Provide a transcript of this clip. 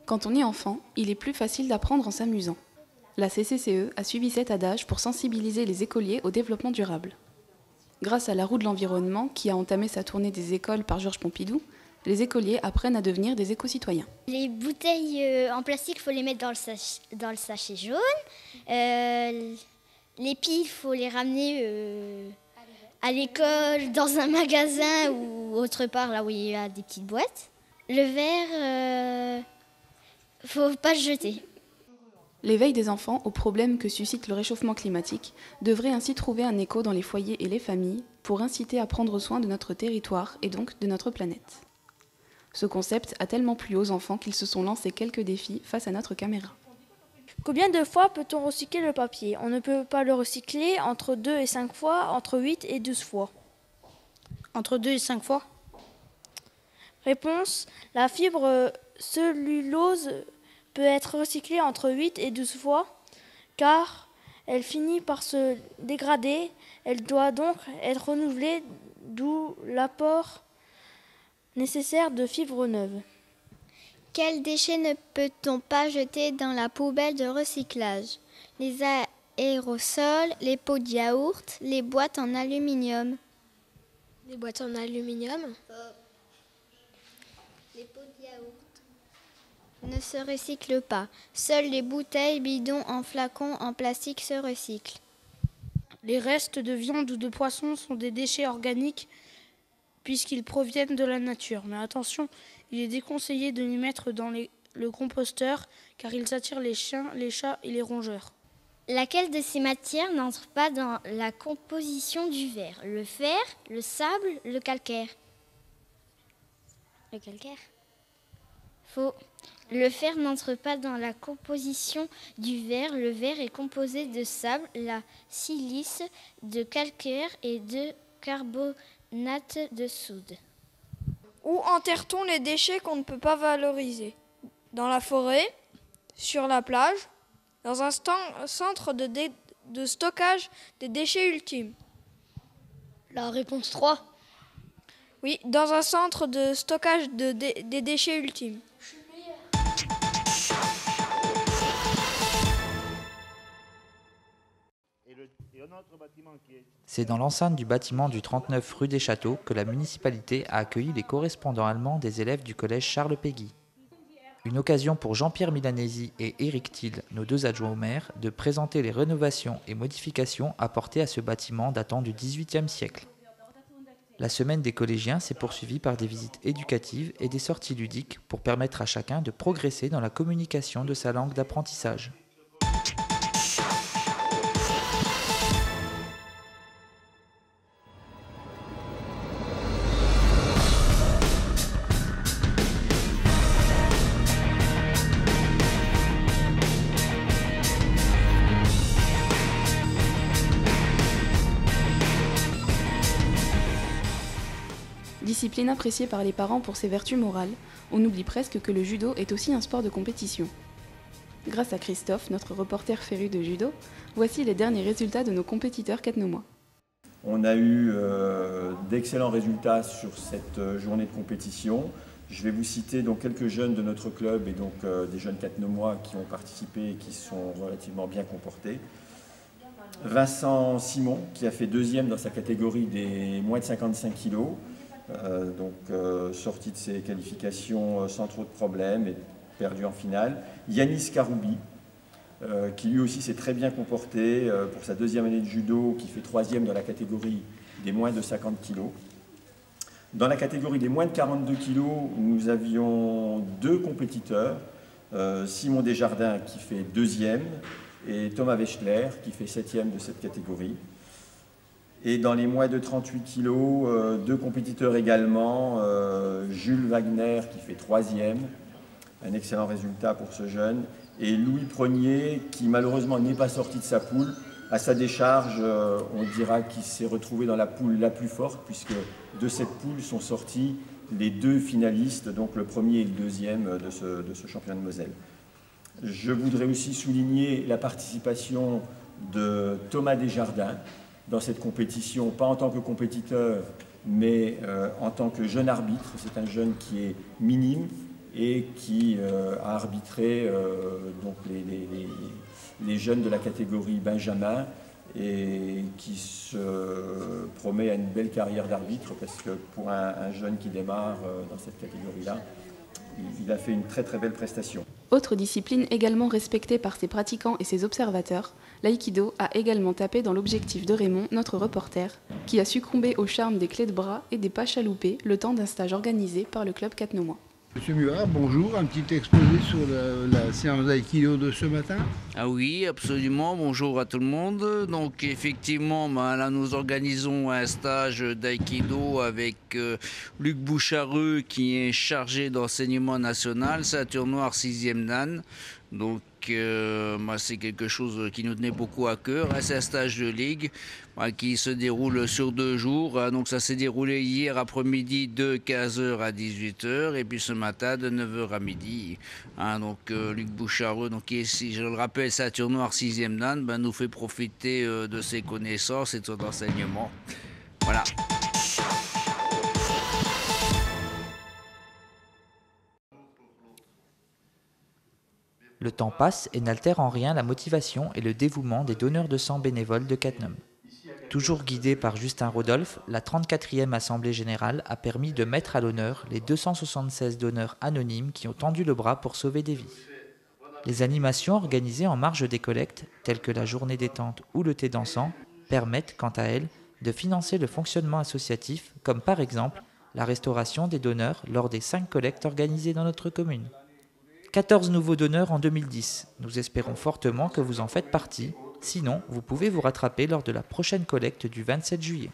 Quand on est enfant, il est plus facile d'apprendre en s'amusant. La CCCE a suivi cet adage pour sensibiliser les écoliers au développement durable. Grâce à la roue de l'environnement, qui a entamé sa tournée des écoles par Georges Pompidou, les écoliers apprennent à devenir des éco-citoyens. Les bouteilles en plastique, il faut les mettre dans le sachet jaune. Les piles, il faut les ramener à l'école, dans un magasin ou autre part, là où il y a des petites boîtes. Le verre, faut pas le jeter. L'éveil des enfants aux problèmes que suscite le réchauffement climatique devrait ainsi trouver un écho dans les foyers et les familles pour inciter à prendre soin de notre territoire et donc de notre planète. Ce concept a tellement plu aux enfants qu'ils se sont lancés quelques défis face à notre caméra. Combien de fois peut-on recycler le papier? On ne peut pas le recycler entre 2 et 5 fois, entre 8 et 12 fois. Entre 2 et 5 fois. Réponse, la fibre cellulose peut être recyclée entre 8 et 12 fois, car elle finit par se dégrader. Elle doit donc être renouvelée, d'où l'apport nécessaire de fibres neuves. Quels déchets ne peut-on pas jeter dans la poubelle de recyclage? Les aérosols, les pots de yaourt, les boîtes en aluminium. Les boîtes en aluminium? Les pots de yaourt ne se recyclent pas. Seules les bouteilles, bidons en flacons en plastique se recyclent. Les restes de viande ou de poisson sont des déchets organiques puisqu'ils proviennent de la nature. Mais attention, il est déconseillé de les mettre dans le composteur car ils attirent les chiens, les chats et les rongeurs. Laquelle de ces matières n'entre pas dans la composition du verre? Le fer, le sable, le calcaire? Le calcaire? Faux. Le fer n'entre pas dans la composition du verre. Le verre est composé de sable, la silice, de calcaire et de carbonate de soude. Où enterre-t-on les déchets qu'on ne peut pas valoriser? Dans la forêt, sur la plage, dans un centre de stockage des déchets ultimes. La réponse 3. Oui, dans un centre de stockage des déchets ultimes. C'est dans l'enceinte du bâtiment du 39 rue des Châteaux que la municipalité a accueilli les correspondants allemands des élèves du collège Charles Péguy. Une occasion pour Jean-Pierre Milanesi et Éric Thiel, nos deux adjoints au maire, de présenter les rénovations et modifications apportées à ce bâtiment datant du XVIIIe siècle. La semaine des collégiens s'est poursuivie par des visites éducatives et des sorties ludiques pour permettre à chacun de progresser dans la communication de sa langue d'apprentissage. Discipline appréciée par les parents pour ses vertus morales, on oublie presque que le judo est aussi un sport de compétition. Grâce à Christophe, notre reporter féru de judo, voici les derniers résultats de nos compétiteurs catenomois. On a eu d'excellents résultats sur cette journée de compétition. Je vais vous citer donc quelques jeunes de notre club et donc des jeunes catenomois qui ont participé et qui sont relativement bien comportés. Vincent Simon qui a fait deuxième dans sa catégorie des moins de 55 kilos. Sorti de ses qualifications sans trop de problèmes et perdu en finale. Yanis Karoubi, qui lui aussi s'est très bien comporté pour sa deuxième année de judo, qui fait troisième dans la catégorie des moins de 50 kilos. Dans la catégorie des moins de 42 kilos, nous avions deux compétiteurs, Simon Desjardins qui fait deuxième et Thomas Wechsler qui fait septième de cette catégorie. Et dans les moins de 38 kilos, deux compétiteurs également, Jules Wagner qui fait troisième, un excellent résultat pour ce jeune, et Louis Prenier qui malheureusement n'est pas sorti de sa poule. À sa décharge, on dira qu'il s'est retrouvé dans la poule la plus forte, puisque de cette poule sont sortis les deux finalistes, donc le premier et le deuxième de ce championnat de Moselle. Je voudrais aussi souligner la participation de Thomas Desjardins dans cette compétition, pas en tant que compétiteur, mais en tant que jeune arbitre. C'est un jeune qui est minime, et qui a arbitré donc les jeunes de la catégorie Benjamin et qui se promet à une belle carrière d'arbitre parce que pour un jeune qui démarre dans cette catégorie-là, il a fait une très très belle prestation. Autre discipline également respectée par ses pratiquants et ses observateurs, l'aïkido a également tapé dans l'objectif de Raymond, notre reporter, qui a succombé au charme des clés de bras et des pas chaloupés le temps d'un stage organisé par le club Catenois. Monsieur Murat, bonjour, un petit exposé sur la séance d'aïkido de ce matin. Ah oui, absolument, bonjour à tout le monde. Donc effectivement, là nous organisons un stage d'aïkido avec Luc Bouchareux qui est chargé d'enseignement national, ceinture noire 6e dan. Donc c'est quelque chose qui nous tenait beaucoup à cœur. C'est un stage de ligue qui se déroule sur 2 jours. Donc ça s'est déroulé hier après-midi de 15h à 18h et puis ce matin de 9h à midi. Donc Luc Bouchareux, qui est, si je le rappelle, ceinture noire 6e dan, nous fait profiter de ses connaissances et de son enseignement. Voilà. Le temps passe et n'altère en rien la motivation et le dévouement des donneurs de sang bénévoles de Cattenom. Toujours guidée par Justin Rodolphe, la 34e Assemblée Générale a permis de mettre à l'honneur les 276 donneurs anonymes qui ont tendu le bras pour sauver des vies. Les animations organisées en marge des collectes, telles que la journée détente ou le thé dansant, permettent, quant à elles, de financer le fonctionnement associatif, comme par exemple la restauration des donneurs lors des 5 collectes organisées dans notre commune. 14 nouveaux donneurs en 2010. Nous espérons fortement que vous en faites partie. Sinon, vous pouvez vous rattraper lors de la prochaine collecte du 27 juillet.